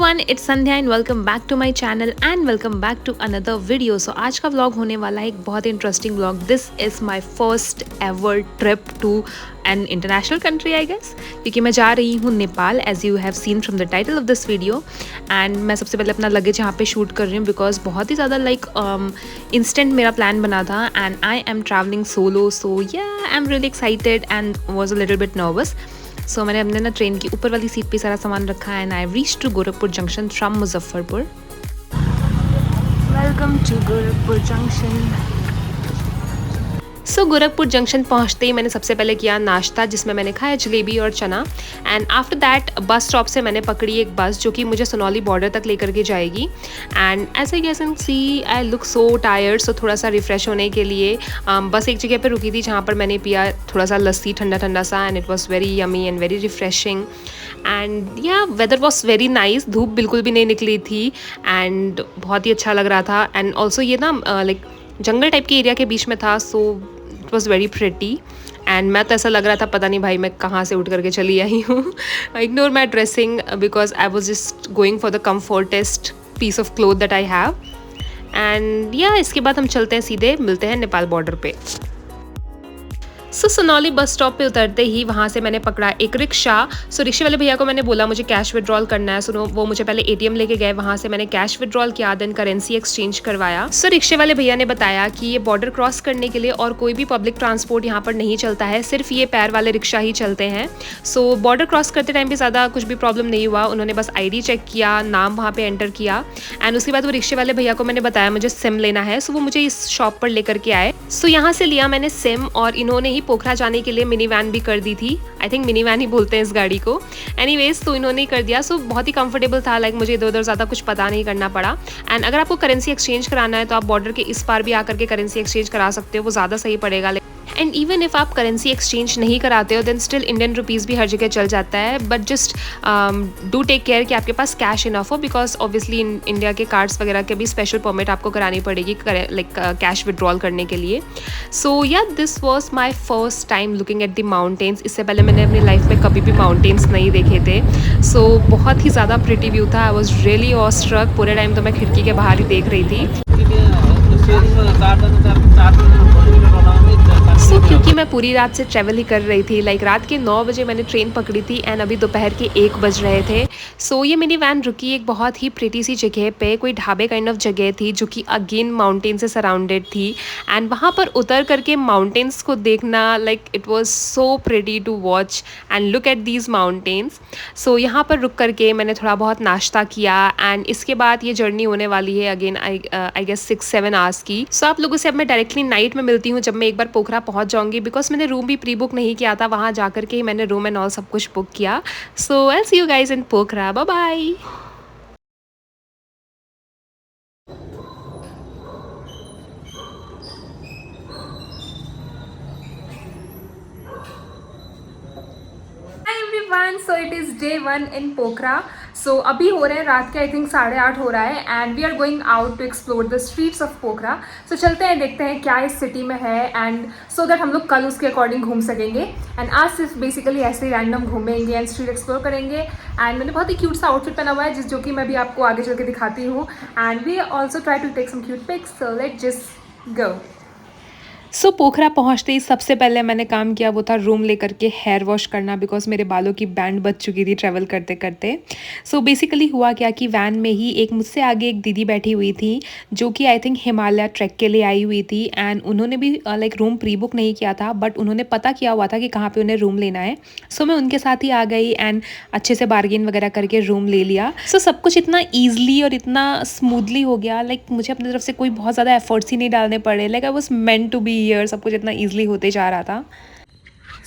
Everyone, it's Sandhya and welcome back to my channel and welcome back to another video. So आज का vlog होने वाला है एक बहुत interesting vlog. This is my first ever trip to an international country I guess, क्योंकि मैं जा रही हूँ Nepal, as you have seen from the title of this video. And मैं सबसे पहले अपना लगेज यहाँ पे शूट कर रही हूँ बिकॉज बहुत ही ज़्यादा इंस्टेंट मेरा प्लान बना था and I am travelling solo. So yeah I am really excited and was a little bit nervous. So मैंने अपने ना ट्रेन की ऊपर वाली सीट पे सारा सामान रखा है and I reach to Gorakhpur junction from Muzaffarpur. Welcome to Gorakhpur junction. So Gorakhpur junction पहुंचते ही मैंने सबसे पहले किया नाश्ता, जिसमें मैंने खाया जलेबी और चना। And after that bus stop से मैंने पकड़ी एक बस जो कि मुझे सोनौली बॉर्डर तक लेकर के जाएगी। And as I can see I look so tired, so थोड़ा सा रिफ्रेश होने के लिए बस एक जगह पे रुकी थी जहाँ पर मैंने पिया थोड़ा सा लस्सी ठंडा ठंडा सा, and it was very yummy and very refreshing. And या वेदर वॉज वेरी नाइस, धूप बिल्कुल भी नहीं निकली थी एंड बहुत ही अच्छा लग रहा था। एंड ऑल्सो ये ना लाइक जंगल टाइप के एरिया के बीच में था, सो it was very pretty. And मैं तो ऐसा लग रहा था पता नहीं भाई मैं कहाँ से उठ करके चली आई हूँ। Ignore my dressing because I was just going for the comfortest piece of cloth that I have. And yeah इसके बाद हम चलते हैं, सीधे मिलते हैं नेपाल बॉर्डर पे। सो सोनौली बस स्टॉप पे उतरते ही वहाँ से मैंने पकड़ा एक रिक्शा। सो रिक्शे वाले भैया को मैंने बोला मुझे कैश विड्रॉल करना है। सो वो मुझे पहले एटीएम लेके गए, वहाँ से मैंने कैश विड्रॉल किया, देन करेंसी एक्सचेंज करवाया। सो रिक्शे वाले भैया ने बताया कि ये बॉर्डर क्रॉस करने के लिए और कोई भी पब्लिक ट्रांसपोर्ट यहाँ पर नहीं चलता है, सिर्फ ये पैर वाले रिक्शा ही चलते हैं। सो बॉर्डर क्रॉस करते टाइम भी ज़्यादा कुछ भी प्रॉब्लम नहीं हुआ। उन्होंने बस ID चेक किया, नाम वहाँ पर एंटर किया एंड उसके बाद वो रिक्शे वाले भैया को मैंने बताया मुझे सिम लेना है। सो वो मुझे इस शॉप पर लेकर के आए। सो यहाँ से लिया मैंने सिम और इन्होंने ही पोखरा जाने के लिए मिनी वैन भी कर दी थी। I think mini when he बोलते हैं इस गाड़ी को। एनीवेज तो इन्होंने ही कर दिया। सो बहुत ही कंफर्टेबल था, लाइक मुझे इधर उधर ज़्यादा कुछ पता नहीं करना पड़ा। एंड अगर आपको करेंसी एक्सचेंज कराना है तो आप बॉर्डर के इस पार भी आकर के करेंसी एक्सचेंज करा सकते हो, वो ज़्यादा सही पड़ेगा। एंड इवन इफ़ आप करेंसी एक्सचेंज नहीं कराते हो देन स्टिल इंडियन रुपीज़ भी हर जगह चल जाता है। But just do take care कि आपके पास कैश इनफ हो, बिकॉज ऑब्वियसली इंडिया के कार्ड्स वगैरह के भी स्पेशल परमिट आपको करानी पड़ेगी लाइक कैश विड्रॉल करने के लिए। सो या this was my first time looking at the mountains. इससे पहले मैंने अपनी लाइफ में कभी भी माउंटेन्स नहीं देखे थे। सो बहुत ही ज़्यादा प्रिटी व्यू था। I was really awestruck. पूरे टाइम तो मैं खिड़की के बाहर ही देख रही थी। क्योंकि मैं पूरी रात से ट्रैवल ही कर रही थी, लाइक रात के 9 बजे मैंने ट्रेन पकड़ी थी एंड अभी दोपहर के 1 बज रहे थे। सो ये मिनी वैन रुकी एक बहुत ही प्रिटी सी जगह पे, कोई ढाबे काइंड ऑफ जगह थी जो कि अगेन माउंटेन से सराउंडेड थी। एंड वहाँ पर उतर करके माउंटेन्स को देखना, like it was so pretty to watch and look at these mountains. So यहाँ पर रुक करके मैंने थोड़ा बहुत नाश्ता किया एंड इसके बाद ये जर्नी होने वाली है अगेन आई गेस 6-7 आवर्स की। सो आप लोगों से अब मैं डायरेक्टली नाइट में मिलती हूँ जब मैं एक बार पोखरा पहुँच जाऊंगी, बिकॉज मैंने रूम भी प्री बुक नहीं किया था। वहाँ जाकर के ही मैंने रूम एंड ऑल सब कुछ बुक किया। So I see you guys in Pokhara. Bye bye. Everyone, so it is day 1 in Pokhara. So अभी हो रहे हैं रात के आई थिंक 8:30 हो रहा है and we are going out to explore the streets of Pokhara. So चलते हैं, देखते हैं क्या इस सिटी में है एंड सो दैट हम लोग कल उसके अकॉर्डिंग घूम सकेंगे। एंड आज सिर्फ बेसिकली ऐसे ही रैंडम घूमेंगे एंड स्ट्रीट एक्सप्लोर करेंगे। एंड मैंने बहुत ही क्यूट सा आउटफिट पहना हुआ है जो कि मैं भी आपको आगे चल के दिखाती हूँ। And we also try to take some cute pics, so let's just go. So Pokhara पहुँचते ही सबसे पहले मैंने काम किया वो था रूम लेकर के हेयर वॉश करना, बिकॉज मेरे बालों की बैंड बच चुकी थी ट्रैवल करते करते। सो बेसिकली हुआ क्या कि वैन में ही एक मुझसे आगे एक दीदी बैठी हुई थी जो कि आई थिंक हिमालय ट्रैक के लिए आई हुई थी एंड उन्होंने भी लाइक रूम प्री बुक नहीं किया था, बट उन्होंने पता किया हुआ था कि कहाँ पे उन्हें रूम लेना है। सो मैं उनके साथ ही आ गई एंड अच्छे से बार्गेन वगैरह करके रूम ले लिया। सो सब कुछ इतना ईजिली और इतना स्मूथली हो गया, लाइक मुझे अपनी तरफ से कोई बहुत ज़्यादा एफर्ट्स ही नहीं डालने पड़े। Like I was meant to be here, सब कुछ इतना ईजिली होते जा रहा था।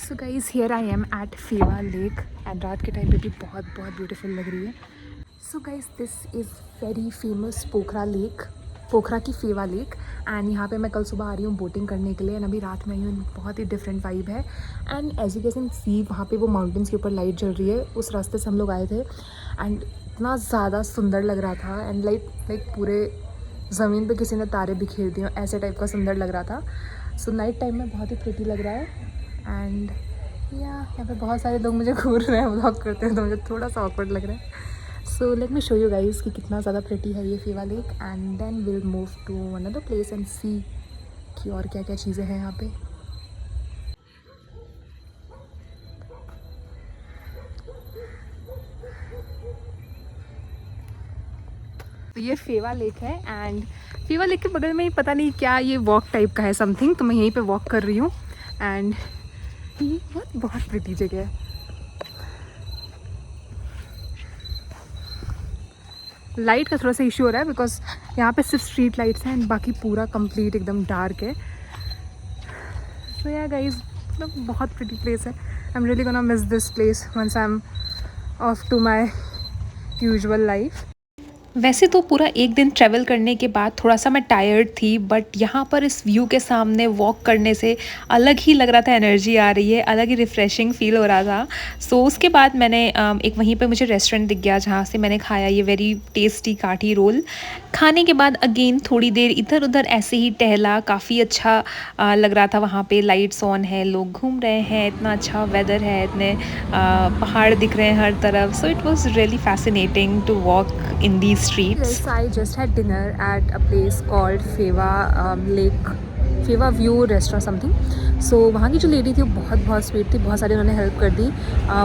So guys here I am at Phewa lake and रात के टाइम पे भी बहुत बहुत ब्यूटीफुल लग रही है। So guys this is very famous Pokhara lake, Pokhara की फेवा लेक। एंड यहाँ पे मैं कल सुबह आ रही हूँ बोटिंग करने के लिए एंड अभी रात में आई हूँ, बहुत ही डिफरेंट वाइब है। And as you can see वहाँ पे वो माउंटेन्स के ऊपर लाइट जल रही है, उस रास्ते से हम लोग आए थे एंड इतना ज़्यादा सुंदर लग रहा था एंड लाइक पूरे ज़मीन पे किसी ने तारे बिखेर दिए, ऐसे टाइप का सुंदर लग रहा था। सो नाइट टाइम में बहुत ही प्रिटी लग रहा है एंड यहाँ पे बहुत सारे लोग मुझे घूर रहे हैं व्लॉग करते हैं, तो मुझे थोड़ा सा ऑकवर्ड लग रहा है। So let me show you guys कि कितना ज़्यादा प्रिटी है ये Phewa lake, and then will move to another place and see कि और क्या क्या चीज़ें हैं यहाँ पे। तो ये फेवा लेक है, एंड फेवा लेक के बगल में ही पता नहीं क्या ये वॉक टाइप का है समथिंग, तो मैं यहीं पे वॉक कर रही हूँ। एंड ये बहुत प्रिटी जगह है। लाइट का थोड़ा सा इशू हो रहा है बिकॉज यहाँ पे सिर्फ स्ट्रीट लाइट्स हैं एंड बाकी पूरा कंप्लीट एकदम डार्क है। सो या गाइज, मतलब बहुत प्रिटी प्लेस है। I am really gonna miss this place once I am off to my usual life. वैसे तो पूरा एक दिन ट्रैवल करने के बाद थोड़ा सा मैं टायर्ड थी, बट यहाँ पर इस व्यू के सामने वॉक करने से अलग ही लग रहा था, एनर्जी आ रही है, अलग ही रिफ़्रेशिंग फील हो रहा था। सो उसके बाद मैंने एक वहीं पे मुझे रेस्टोरेंट दिख गया जहाँ से मैंने खाया ये वेरी टेस्टी काठी रोल। खाने के बाद अगेन थोड़ी देर इधर उधर ऐसे ही टहला, काफ़ी अच्छा लग रहा था। वहाँ पे लाइट्स ऑन है, लोग घूम रहे हैं, इतना अच्छा वेदर है, इतने पहाड़ दिख रहे हैं हर तरफ। So it was really fascinating to walk in these streets. Yes, I just had dinner at a place called Feva Lake, Feva View Restaurant something. So वहाँ की जो लेडी थी वो बहुत स्वीट थी, बहुत सारी उन्होंने हेल्प कर दी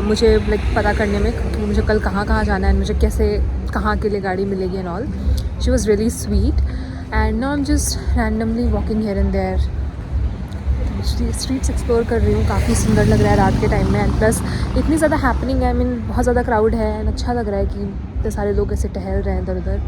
मुझे लाइक पता करने में कि मुझे कल कहाँ जाना है, मुझे कैसे कहाँ के लिए गाड़ी मिलेगी and all. She was really sweet and now I am just randomly walking here and there, streets explore कर रही हूँ। काफ़ी सुंदर लग रहा है रात के टाइम में, एंड प्लस इतनी ज़्यादा हैपनिंग है, आई मीन बहुत ज़्यादा क्राउड है एंड अच्छा लग रहा है कि इतने सारे लोग ऐसे टहल रहे हैं इधर उधर।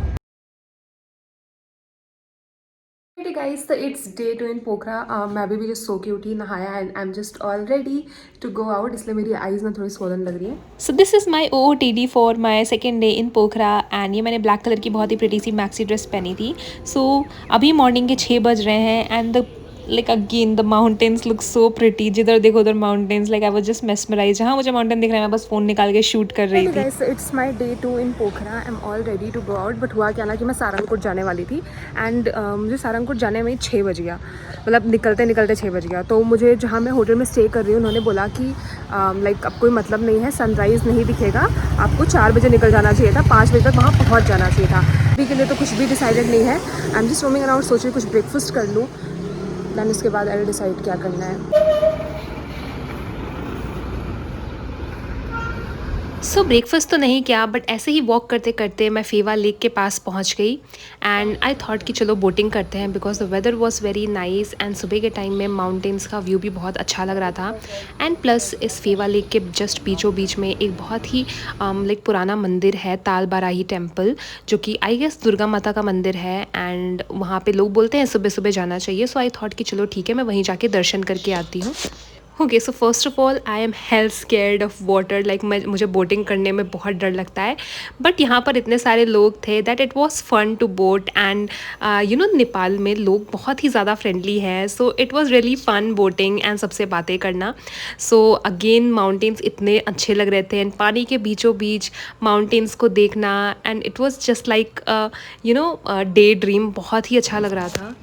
गाइस, तो इट्स डे 2 इन पोखरा। मैं अभी जस्ट सो के उठी, नहाया and I am just all ready to go out, इसलिए मेरी आईज ना थोड़ी स्वोलन लग रही है। So this is my OOTD for my second day in Pokhara, and ये मैंने ब्लैक कलर की बहुत ही प्रिटी सी मैक्सी ड्रेस पहनी थी। सो अभी मॉर्निंग के 6 बज रहे हैं, and the like again the mountains look so pretty, जिधर देखो उधर mountains, like I was just mesmerized। जहाँ मुझे mountain दिख रहा है मैं बस फ़ोन निकाल के शूट कर रही थी। Guys, it's my day 2 in Pokhara, I am all ready to go out, but हुआ क्या ना कि मैं सारंगपुर जाने वाली थी एंड मुझे सारंगपुर जाने में 6 बज गया, मतलब निकलते 6 बज गया। तो मुझे जहाँ मैं होटल में स्टे कर रही हूँ उन्होंने बोला कि लाइक अब कोई मतलब नहीं है, सनराइज़ नहीं दिखेगा, आपको 4 बजे निकल जाना चाहिए था, 5 बजे तक वहाँ पहुँच जाना चाहिए था। अभी के लिए तो कुछ भी डिसाइडेड नहीं है, I am just roaming around, सोच रही कुछ ब्रेकफास्ट कर लूँ, दैन उसके बाद आई डिसाइड क्या करना है। सो ब्रेकफास्ट तो नहीं किया, बट ऐसे ही वॉक करते करते मैं फेवा लेक के पास पहुंच गई, एंड आई थॉट कि चलो बोटिंग करते हैं because the weather was very nice, and सुबह के टाइम में माउंटेन्स का व्यू भी बहुत अच्छा लग रहा था। एंड प्लस इस फेवा लेक के जस्ट बीचों बीच में एक बहुत ही लाइक पुराना मंदिर है, ताल बाराही टेम्पल, जो कि आई गेस दुर्गा माता का मंदिर है, एंड वहाँ पे लोग बोलते हैं सुबह सुबह जाना चाहिए। सो आई थॉट कि चलो ठीक है, मैं वहीं जाके दर्शन करके आती हूँ। Okay, so first of all I am hello scared of water, like मुझे बोटिंग करने में बहुत डर लगता है, बट यहाँ पर इतने सारे लोग थे that it was fun to boat, and you know Nepal में लोग बहुत ही ज़्यादा फ्रेंडली हैं, so it was really fun boating and सबसे बातें करना। सो अगेन माउंटेन्स इतने अच्छे लग रहे थे, एंड पानी के बीचों बीच माउंटेन्स को देखना, and it was just like you know day dream, बहुत ही अच्छा लग रहा था।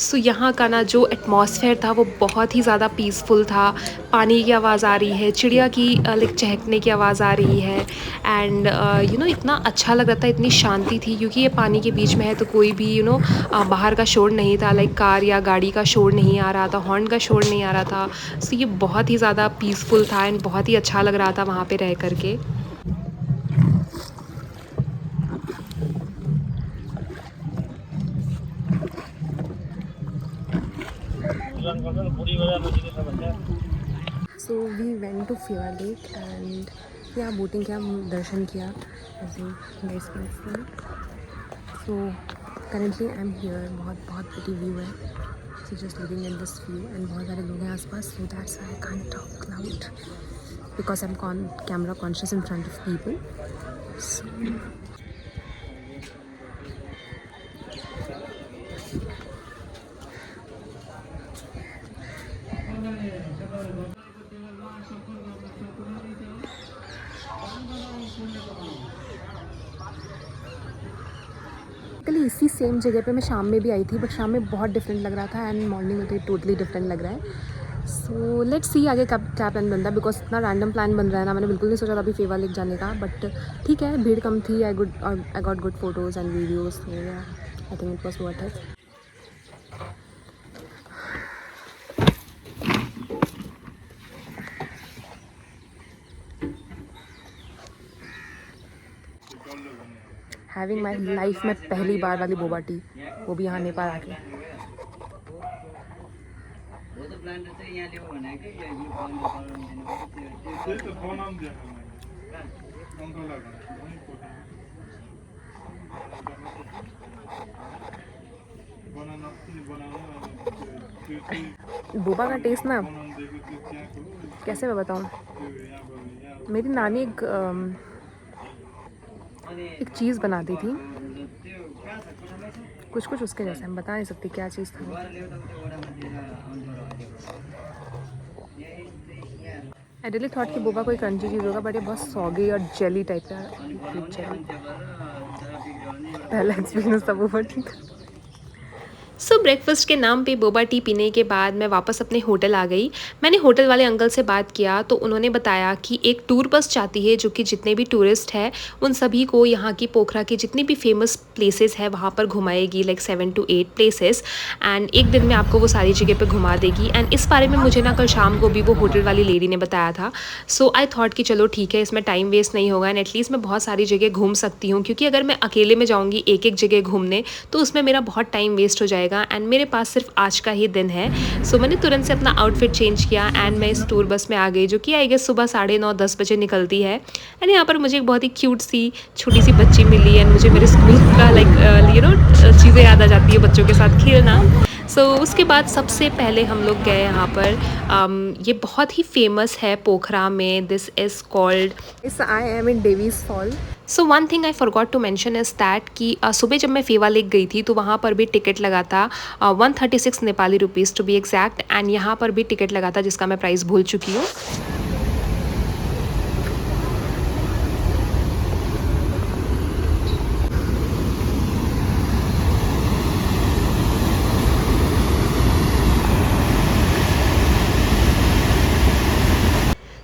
सो यहाँ का ना जो एटमॉस्फेयर था वो बहुत ही ज़्यादा पीसफुल था। पानी की आवाज़ आ रही है, चिड़िया की लाइक चहकने की आवाज़ आ रही है, एंड यू नो इतना अच्छा लग रहा था, इतनी शांति थी क्योंकि ये पानी के बीच में है, तो कोई भी यू नो बाहर का शोर नहीं था, लाइक कार या गाड़ी का शोर नहीं आ रहा था, हॉर्न का शोर नहीं आ रहा था। सो ये बहुत ही ज़्यादा पीसफुल था एंड बहुत ही अच्छा लग रहा था वहाँ पर रह करके। So we went to Phewa lake and यहाँ बोटिंग किया, दर्शन किया ऐसे guys please. So currently I am here, बहुत प्रिटी व्यू है। So just looking at this view and बहुत सारे लोग हैं आसपास, so that's why I can't talk loud because I'm camera conscious in front of people. So इसी same जगह पे मैं शाम में भी आई थी, बट शाम में बहुत डिफरेंट लग रहा था एंड मॉर्निंग में तो टोटली डिफरेंट लग रहा है. सो लेट्स सी आगे कब क्या प्लान बनता है, बिकॉज इतना रैंडम प्लान बन रहा है ना, मैंने बिल्कुल नहीं सोचा था अभी फेवा लेक जाने का. बट ठीक है, भीड़ कम थी. I got good photos and videos. I think it was worth it. Having my life में पहली बार वाली बोबा टी, वो भी यहाँ नेपाल आके. बोबा का टेस्ट ना, कैसे मैं बताऊँ. मेरी नानी एक चीज़ बनाती थी, कुछ उसके जैसा, हम बता नहीं सकती क्या चीज़ था. आई रियली थॉट कि बोबा कोई क्रंची चीज़ होगा, बट ये बहुत सॉगी और जेली टाइप का. पहला एक्सपीरियंस था बोबा टी का. सो ब्रेकफास्ट के नाम पे बोबा टी पीने के बाद मैं वापस अपने होटल आ गई. मैंने होटल वाले अंकल से बात किया तो उन्होंने बताया कि एक टूर बस चाहती है जो कि जितने भी टूरिस्ट हैं उन सभी को यहाँ की पोखरा की जितनी भी फेमस प्लेसेस है वहाँ पर घुमाएगी, लाइक 7 to 8 प्लेसेस. एंड एक दिन में आपको वो सारी जगह पे घुमा देगी. एंड इस बारे में मुझे ना कल शाम को भी वो होटल वाली लेडी ने बताया था. सो आई थॉट कि चलो ठीक है, इसमें टाइम वेस्ट नहीं होगा एंड एटलीस्ट मैं बहुत सारी जगह घूम सकती हूँ, क्योंकि अगर मैं अकेले में जाऊँगी एक एक जगह घूमने तो उसमें मेरा बहुत टाइम वेस्ट हो जाएगा. एंड मेरे पास सिर्फ आज का ही दिन है. सो मैंने तुरंत से अपना आउटफिट चेंज किया एंड मैं इस टूर बस में आ गई, जो कि आई गेस सुबह 9:30-10 बजे निकलती है. एंड यहाँ पर मुझे एक बहुत ही क्यूट सी छोटी सी बच्ची मिली एंड मुझे मेरे स्कूल का चीज़ें याद आ जाती है, बच्चों के साथ खेलना. सो उसके बाद सबसे पहले हम लोग गए यहाँ पर, ये बहुत ही फेमस है पोखरा में. This is called, I am in Devi's fall. So one thing I forgot to mention is that कि सुबह जब मैं फेवा लेक गई थी तो वहाँ पर भी टिकट लगा था 136 Nepali rupees to be exact. And यहाँ पर भी टिकट लगा था जिसका मैं प्राइस भूल चुकी हूँ.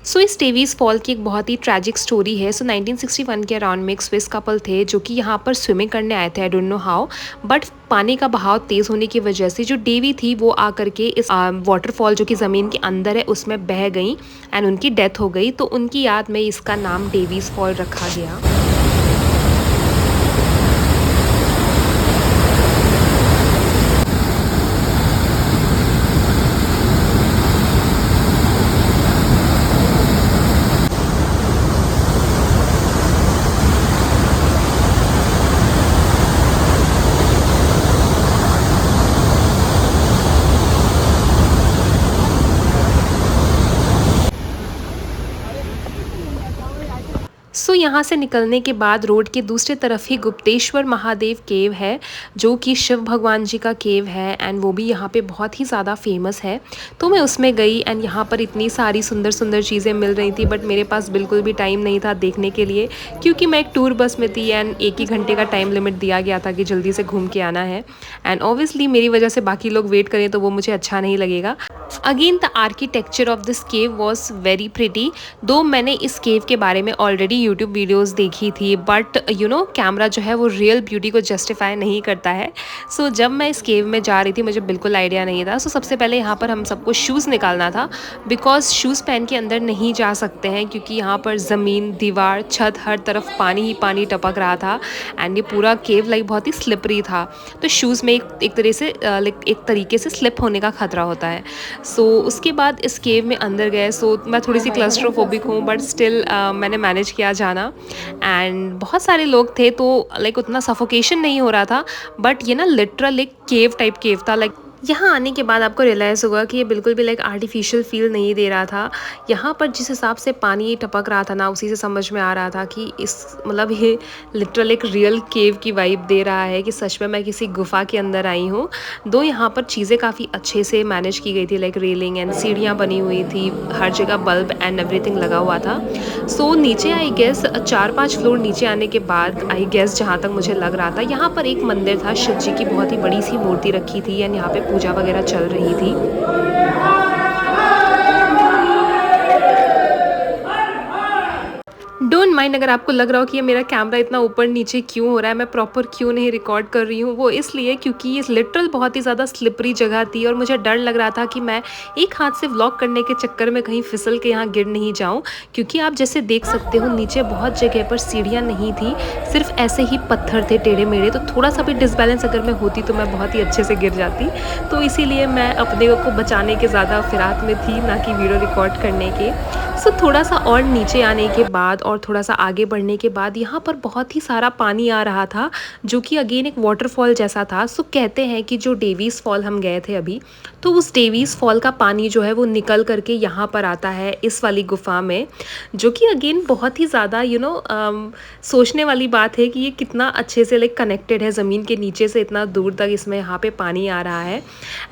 सो इस डेवीज़ फॉल की एक बहुत ही ट्रैजिक स्टोरी है. सो 1961 के अराउंड में एक स्विस कपल थे जो कि यहाँ पर स्विमिंग करने आए थे. I don't know how, but पानी का बहाव तेज़ होने की वजह से जो डेवी थी वो आकर के इस वाटरफॉल जो कि ज़मीन के अंदर है उसमें बह गई एंड उनकी डेथ हो गई. तो उनकी याद में इसका नाम डेवीज़ फॉल रखा गया. सो यहाँ से निकलने के बाद रोड के दूसरे तरफ ही गुप्तेश्वर महादेव केव है जो कि शिव भगवान जी का केव है. एंड वो भी यहाँ पे बहुत ही ज़्यादा फेमस है. तो मैं उसमें गई एंड यहाँ पर इतनी सारी सुंदर सुंदर चीज़ें मिल रही थी, बट मेरे पास बिल्कुल भी टाइम नहीं था देखने के लिए, क्योंकि मैं एक टूर बस में थी एंड 1 ही घंटे का टाइम लिमिट दिया गया था कि जल्दी से घूम के आना है. एंड ऑब्वियसली मेरी वजह से बाकी लोग वेट करें तो वो मुझे अच्छा नहीं लगेगा. Again the architecture of this cave was very pretty. दो मैंने इस केव के बारे में ऑलरेडी यूट्यूब वीडियोस देखी थी, बट कैमरा जो है वो रियल ब्यूटी को जस्टिफाई नहीं करता है. सो जब मैं इस केव में जा रही थी मुझे बिल्कुल आइडिया नहीं था. सो सबसे पहले यहाँ पर हम सबको शूज़ निकालना था, बिकॉज शूज़ पहन के अंदर नहीं जा सकते हैं, क्योंकि यहाँ पर ज़मीन, दीवार, छत, हर तरफ पानी ही पानी टपक रहा था. एंड ये पूरा केव लाइक बहुत ही स्लिपरी था. तो शूज़ में एक तरीके से स्लिप होने का खतरा होता है. सो उसके बाद इस केव में अंदर गए. सो मैं थोड़ी सी क्लस्ट्रोफोबिक हूँ, बट स्टिल मैंने मैनेज किया जाना. एंड बहुत सारे लोग थे तो लाइक उतना सफोकेशन नहीं हो रहा था, बट ये ना लिटरल एक केव टाइप केव था. लाइक यहाँ आने के बाद आपको रियलाइज़ होगा कि ये बिल्कुल भी लाइक आर्टिफिशियल फ़ील नहीं दे रहा था। यहाँ पर जिस हिसाब से पानी टपक रहा था ना, उसी से समझ में आ रहा था कि इस मतलब ये लिटरल एक रियल केव की वाइब दे रहा है कि सच में मैं किसी गुफ़ा के अंदर आई हूँ। दो यहाँ पर चीज़ें काफ़ी अच्छे से मैनेज की गई थी, लाइक रेलिंग एंड सीढ़ियाँ बनी हुई थी, हर जगह बल्ब एंड एवरीथिंग लगा हुआ था। सो नीचे आई गेस 4-5 फ्लोर नीचे आने के बाद आई गेस जहाँ तक मुझे लग रहा था, यहाँ पर एक मंदिर था, शिव जी की बहुत ही बड़ी सी मूर्ति रखी थी एंड यहाँ पे पूजा वगैरह चल रही थी। डोंट माइंड अगर आपको लग रहा हो कि ये मेरा कैमरा इतना ऊपर नीचे क्यों हो रहा है, मैं प्रॉपर क्यों नहीं रिकॉर्ड कर रही हूँ, वो इसलिए क्योंकि ये लिटरल बहुत ही ज़्यादा स्लिपरी जगह थी और मुझे डर लग रहा था कि मैं एक हाथ से व्लॉग करने के चक्कर में कहीं फिसल के यहाँ गिर नहीं जाऊँ। क्योंकि आप जैसे देख सकते हो नीचे बहुत जगह पर सीढ़ियाँ नहीं थी, सिर्फ ऐसे ही पत्थर थे टेढ़े मेढ़े, तो थोड़ा सा भी डिसबैलेंस अगर मैं होती तो मैं बहुत ही अच्छे से गिर जाती। तो इसीलिए मैं अपने को बचाने के ज़्यादा फिराक में थी, ना कि वीडियो रिकॉर्ड करने के। सो थोड़ा सा और नीचे आने के बाद और थोड़ा सा आगे बढ़ने के बाद यहाँ पर बहुत ही सारा पानी आ रहा था, जो कि अगेन एक वाटरफॉल जैसा था। सो कहते हैं कि जो डेवीज़ फॉल हम गए थे अभी, तो उस डेवीज़ फॉल का पानी जो है वो निकल करके यहाँ पर आता है इस वाली गुफ़ा में, जो कि अगेन बहुत ही ज़्यादा सोचने वाली बात है कि ये कितना अच्छे से लाइक कनेक्टेड है ज़मीन के नीचे से इतना दूर तक इसमें यहाँ पे पानी आ रहा है।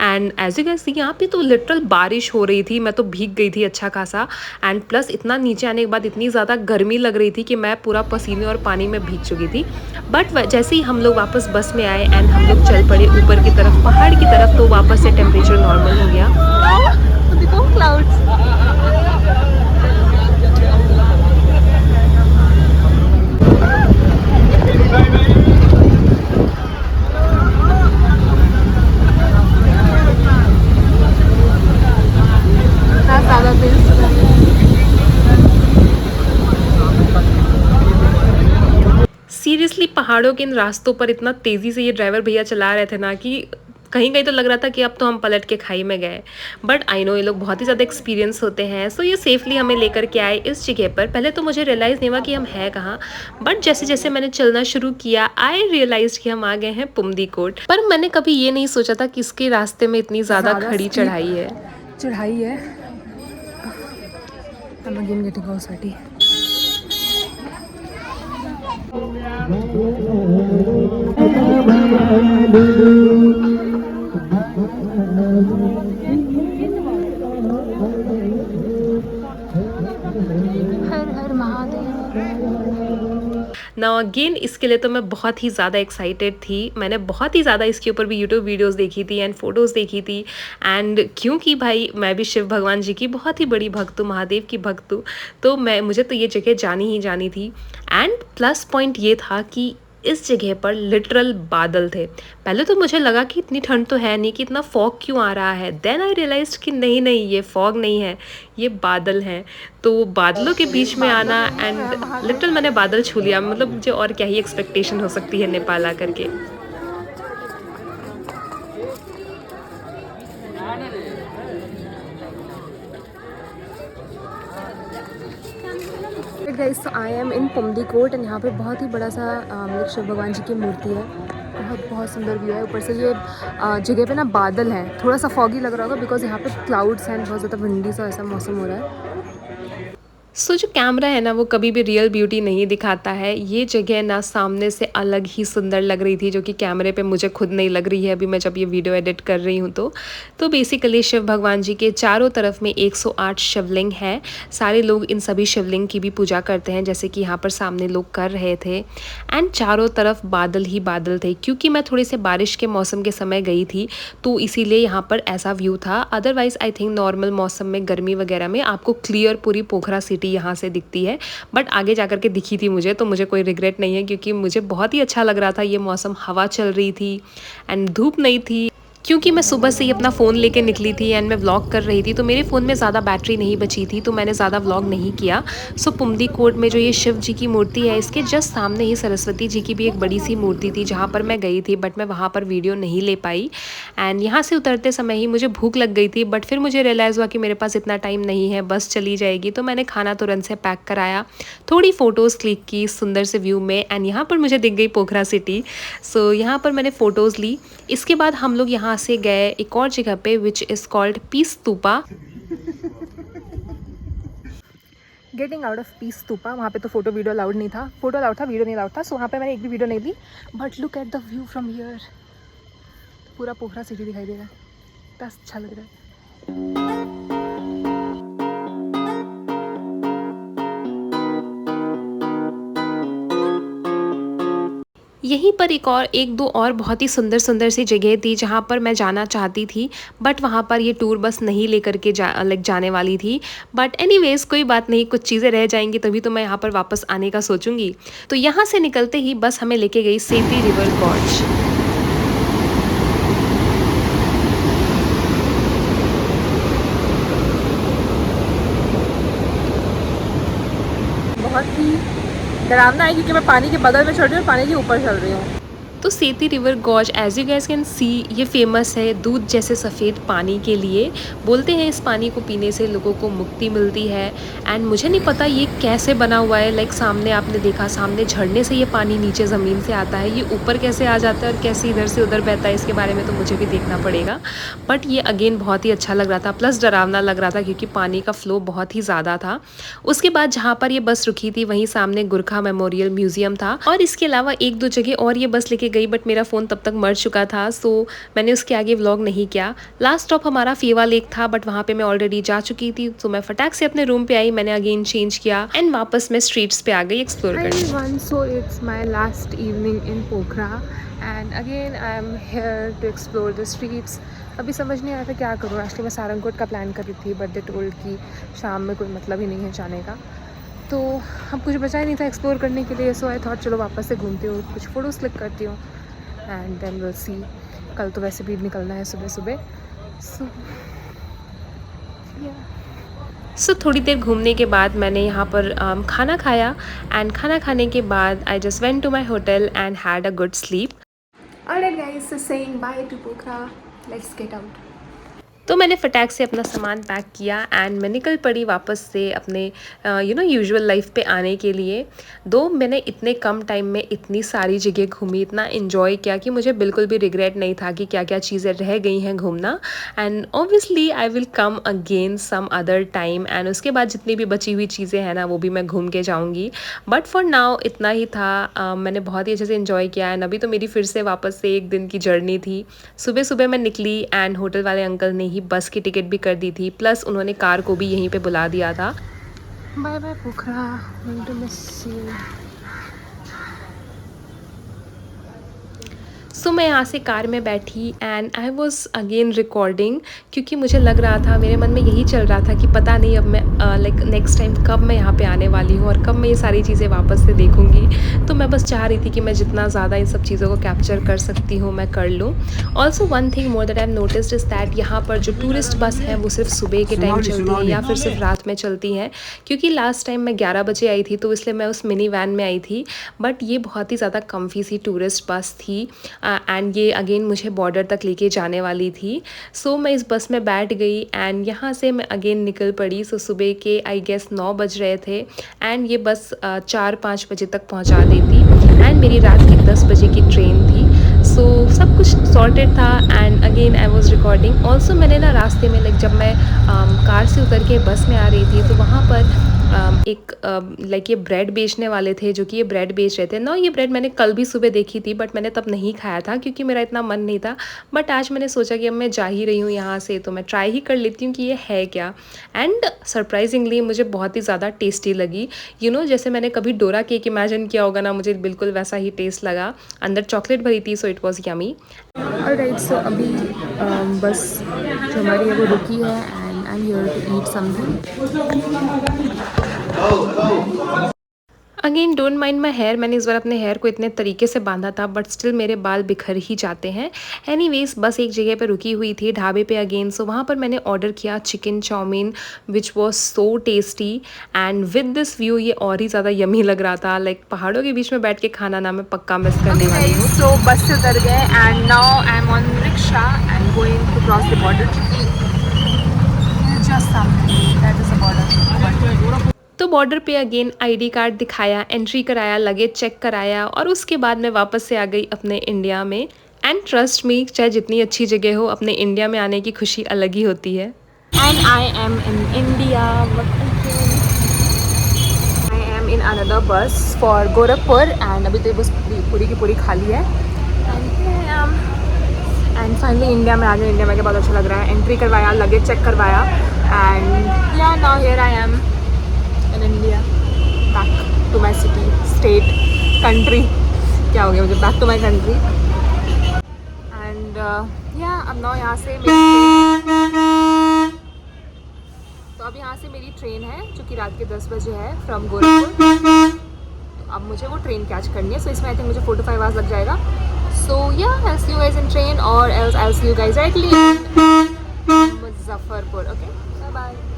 And as you can see यहाँ पे तो लिटरल बारिश हो रही थी, मैं तो भीग गई थी अच्छा खासा। एंड प्लस इतना नीचे आने के बाद इतनी ज़्यादा गर्मी लग रही थी कि मैं पूरा पसीने और पानी में भीग चुकी थी। बट जैसे ही हम लोग वापस बस में आए एंड हम लोग चल पड़े ऊपर की तरफ, पहाड़ की तरफ, तो वापस से टेम्परेचर नॉर्मल हो गया। देखो क्लाउड्स। सीरियसली पहाड़ों के इन रास्तों पर इतना तेज़ी से ये ड्राइवर भैया चला रहे थे ना कि कहीं कहीं तो लग रहा था कि अब तो हम पलट के खाई में गए। बट आई नो ये लोग बहुत ही ज़्यादा एक्सपीरियंस होते हैं। सो ये सेफली हमें लेकर के आए इस जगह पर। पहले तो मुझे रियलाइज़ नहीं हुआ कि हम हैं कहाँ, बट जैसे जैसे मैंने चलना शुरू किया आई रियलाइज कि हम आ गए हैं पुमदी कोट। पर मैंने कभी ये नहीं सोचा था कि इसके रास्ते में इतनी ज़्यादा खड़ी चढ़ाई है। I'm again getting all sweaty. Her her Mahadev. Now again इसके लिए तो मैं बहुत ही ज़्यादा एक्साइटेड थी। मैंने बहुत ही ज़्यादा इसके ऊपर भी यूट्यूब वीडियोस देखी थी एंड फोटोज़ देखी थी। एंड क्योंकि भाई मैं भी शिव भगवान जी की बहुत ही बड़ी भक्त हूँ, महादेव की भक्त हूँ, तो मुझे तो ये जगह जानी ही जानी थी। एंड प्लस पॉइंट ये था कि इस जगह पर लिटरल बादल थे। पहले तो मुझे लगा कि इतनी ठंड तो है नहीं, कि इतना फॉग क्यों आ रहा है। देन आई रियलाइज्ड कि नहीं नहीं, ये फॉग नहीं है, ये बादल हैं। तो बादलों के बीच में आना एंड लिटरल मैंने बादल छू लिया। मतलब मुझे और क्या ही एक्सपेक्टेशन हो सकती है नेपाल आकर के। गाइस, तो I am in Pumdikot and यहाँ पे बहुत ही बड़ा सा मतलब शिव भगवान जी की मूर्ति है। बहुत बहुत सुंदर व्यू है। ऊपर से ये जगह पे ना बादल हैं, थोड़ा सा फॉगी लग रहा होगा बिकॉज यहाँ पे क्लाउड्स हैं, बहुत ज़्यादा विंडी सा ऐसा मौसम हो रहा है। सो जो कैमरा है ना वो कभी भी रियल ब्यूटी नहीं दिखाता है। ये जगह ना सामने से अलग ही सुंदर लग रही थी, जो कि कैमरे पे मुझे खुद नहीं लग रही है अभी मैं जब ये वीडियो एडिट कर रही हूँ। तो बेसिकली शिव भगवान जी के चारों तरफ में 108 शिवलिंग है। सारे लोग इन सभी शिवलिंग की भी पूजा करते हैं, जैसे कि यहाँ पर सामने लोग कर रहे थे। एंड चारों तरफ बादल ही बादल थे। क्योंकि मैं थोड़े से बारिश के मौसम के समय गई थी तो इसीलिए यहाँ पर ऐसा व्यू था। अदरवाइज़ आई थिंक नॉर्मल मौसम में गर्मी वगैरह में आपको क्लियर पूरी पोखरा सिटी यहाँ से दिखती है। बट आगे जाकर के दिखी थी मुझे, तो मुझे कोई रिग्रेट नहीं है क्योंकि मुझे बहुत ही अच्छा लग रहा था ये मौसम। हवा चल रही थी एंड धूप नहीं थी। क्योंकि मैं सुबह से ही अपना फ़ोन लेके निकली थी एंड मैं व्लॉग कर रही थी, तो मेरे फ़ोन में ज़्यादा बैटरी नहीं बची थी, तो मैंने ज़्यादा व्लॉग नहीं किया। सो पुमदी कोट में जो ये शिव जी की मूर्ति है, इसके जस्ट सामने ही सरस्वती जी की भी एक बड़ी सी मूर्ति थी जहाँ पर मैं गई थी, बट मैं वहाँ पर वीडियो नहीं ले पाई। एंड यहाँ से उतरते समय ही मुझे भूख लग गई थी, बट फिर मुझे रियलाइज़ हुआ कि मेरे पास इतना टाइम नहीं है, बस चली जाएगी। तो मैंने खाना तुरंत से पैक कराया, थोड़ी फ़ोटोज़ क्लिक की सुंदर से व्यू में। एंड यहाँ पर मुझे दिख गई पोखरा सिटी। सो यहाँ पर मैंने फ़ोटोज़ ली। इसके बाद हम लोग यहाँ वहाँ से गए एक और जगह पे which is called peace stupa. Getting out of peace stupa, वहाँ पे तो फोटो वीडियो अलाउड नहीं था, फोटो अलाउड था, वीडियो नहीं अलाउड था, सो वहाँ पे मैंने एक भी वीडियो नहीं ली। But look at the view from here, पूरा पोखरा सिटी दिखाई दे रहा है, इतना अच्छा लग रहा है। यहीं पर एक दो और बहुत ही सुंदर सुंदर सी जगह थी जहाँ पर मैं जाना चाहती थी, बट वहाँ पर ये टूर बस नहीं लेकर के जाने वाली थी। बट एनीवेज कोई बात नहीं, कुछ चीज़ें रह जाएंगी तभी तो मैं यहाँ पर वापस आने का सोचूंगी। तो यहाँ से निकलते ही बस हमें लेके गई सेती रिवर गॉर्ज। बहुत ही डरावना है क्योंकि मैं पानी के बगल में चल रही हूँ, पानी के ऊपर चल रही हूँ। तो Seti river goes as you guys can see ये फेमस है दूध जैसे सफ़ेद पानी के लिए। बोलते हैं इस पानी को पीने से लोगों को मुक्ति मिलती है। एंड मुझे नहीं पता ये कैसे बना हुआ है, लाइक सामने आपने देखा सामने झरने से ये पानी नीचे ज़मीन से आता है, ये ऊपर कैसे आ जाता है और कैसे इधर से उधर बहता है, इसके बारे में तो मुझे भी देखना पड़ेगा। बट ये अगेन बहुत ही अच्छा लग रहा था, प्लस डरावना लग रहा था क्योंकि पानी का फ्लो बहुत ही ज़्यादा था। उसके बाद जहाँ पर ये बस रुकी थी वहीं सामने गुरखा मेमोरियल म्यूजियम था, और इसके अलावा एक दो जगह और ये बस लेके गई, बट मेरा फ़ोन तब तक मर चुका था, सो मैंने उसके आगे व्लॉग नहीं किया। लास्ट स्टॉप हमारा फेवा लेक था, बट वहाँ पे मैं ऑलरेडी जा चुकी थी, तो मैं फटाक से अपने रूम पे आई, मैंने अगेन चेंज किया एंड वापस मैं स्ट्रीट्स पे आ गई एक्सप्लोर करने। So it's my last evening in Pokhara and again I am here to explore the streets. अभी समझ नहीं आ रहा था क्या करूँ, एक्चुअली मैं सारंगकोट का प्लान कर रही थी, बट दे टोल्ड कि शाम में कोई मतलब ही नहीं है जाने का, तो अब कुछ बचा ही नहीं था एक्सप्लोर करने के लिए। सो आई थॉट चलो वापस से घूमती हूँ, कुछ फ़ोटोज़ क्लिक करती हूँ एंड देन विल सी। कल तो वैसे भी निकलना है सुबह सुबह, सो सो थोड़ी देर घूमने के बाद मैंने यहाँ पर खाना खाया, एंड खाना खाने के बाद I just went to my hotel and had a good sleep. Alright guys, so saying bye to Pokhara, let's get out. तो मैंने फटाक से अपना सामान पैक किया एंड मैं निकल पड़ी वापस से अपने यूजुअल लाइफ पे आने के लिए। दो मैंने इतने कम टाइम में इतनी सारी जगह घूमी, इतना इन्जॉय किया कि मुझे बिल्कुल भी रिग्रेट नहीं था कि क्या क्या चीज़ें रह गई हैं घूमना। And obviously I will come again some other time, and उसके बाद जितनी भी बची हुई चीज़ें हैं ना वो भी मैं घूम के जाऊँगी। बट फॉर नाउ इतना ही था। मैंने बहुत ही अच्छे से इन्जॉय किया एंड अभी तो मेरी फिर से वापस से एक दिन की जर्नी थी। सुबह सुबह मैं निकली एंड होटल वाले अंकल ने ही बस की टिकट भी कर दी थी, प्लस उन्होंने कार को भी यहीं पे बुला दिया था। Bye bye Pokhara, going to miss you. So मैं यहाँ से कार में बैठी and I was again recording, क्योंकि मुझे लग रहा था, मेरे मन में यही चल रहा था कि पता नहीं अब मैं लाइक नेक्स्ट टाइम कब मैं यहाँ पे आने वाली हूँ और कब मैं ये सारी चीज़ें वापस से देखूँगी। तो मैं बस चाह रही थी कि मैं जितना ज़्यादा इन सब चीज़ों को कैप्चर कर सकती हूँ मैं कर लूँ। Also one thing more that I have noticed is that यहाँ पर जो टूरिस्ट बस है वो सिर्फ सुबह के टाइम चलती है या फिर सिर्फ रात में चलती हैं, क्योंकि लास्ट टाइम मैं 11 बजे आई थी तो इसलिए मैं उस मिनी वैन में आई थी। बट ये बहुत ही ज़्यादा कम्फी सी टूरिस्ट बस थी एंड ये अगेन मुझे बॉर्डर तक लेके जाने वाली थी। सो मैं इस बस में बैठ गई एंड यहाँ से मैं अगेन निकल पड़ी। सो सुबह के आई गेस 9 बज रहे थे एंड ये बस 4-5 बजे तक पहुँचा देती एंड मेरी रात की 10 बजे की ट्रेन थी। सो सब कुछ सॉर्टेड था and again I was recording. Also मैंने ना रास्ते में लाइक जब मैं कार से उतर के बस में आ रही थी तो वहाँ पर एक लाइक ये ब्रेड बेचने वाले थे जो कि ये ब्रेड बेच रहे थे ना। ये ब्रेड मैंने कल भी सुबह देखी थी बट मैंने तब नहीं खाया था क्योंकि मेरा इतना मन नहीं था। बट आज मैंने सोचा कि अब मैं जा ही रही हूँ यहाँ से तो मैं ट्राई ही कर लेती हूँ कि ये है क्या। एंड सरप्राइजिंगली मुझे बहुत ही ज़्यादा टेस्टी लगी। जैसे मैंने कभी डोरा केक इमेजिन किया होगा ना, मुझे बिल्कुल वैसा ही टेस्ट लगा। अंदर चॉकलेट भरी थी, so it was yummy. Alright, so अभी बस जो हमारी है वो रुकी है and I am here to eat something. Again don't mind my hair, मैंने इस बार अपने हेयर को इतने तरीके से बांधा था बट स्टिल मेरे बाल बिखर ही जाते हैं। एनीवेज बस एक जगह पे रुकी हुई थी ढाबे पे अगेन। सो वहाँ पर मैंने ऑर्डर किया chicken chow mein which was so tasty and with this view ये और ही ज़्यादा यमी लग रहा था। लाइक पहाड़ों के बीच में बैठ के खाना ना मैं पक्का मिस करने वाली हूँ। सो बस से उतर गए and now I am on rickshaw and going to cross the border. Just something that is the border. तो बॉर्डर पे अगेन आईडी कार्ड दिखाया, एंट्री कराया, लगेज चेक कराया और उसके बाद मैं वापस से आ गई अपने इंडिया में। एंड ट्रस्ट मी, चाहे जितनी अच्छी जगह हो, अपने इंडिया में आने की खुशी अलग ही होती है। And I am in India, I am in another बस फॉर गोरखपुर एंड अभी तो ये बस पूरी की पूरी खाली है। एंड फाइनली इंडिया में आ गए। इंडिया में बहुत अच्छा लग रहा है। एंट्री करवाया, लगेज चेक करवाया and yeah now here I am in India, back to my city, state, country, क्या हो गया मुझे, back to my country. And yeah अब नाउ यहाँ से तो अब यहाँ से मेरी ट्रेन है जो कि रात के 10 बजे है फ्रॉम गोरखपुर। तो अब मुझे वो ट्रेन कैच करनी है। सो इसमें आई थिंक मुझे 4 to 5 आवर्स लग जाएगा। सो या I'll see you guys in train or else I'll see you guys directly in Muzaffarpur. Okay, bye bye.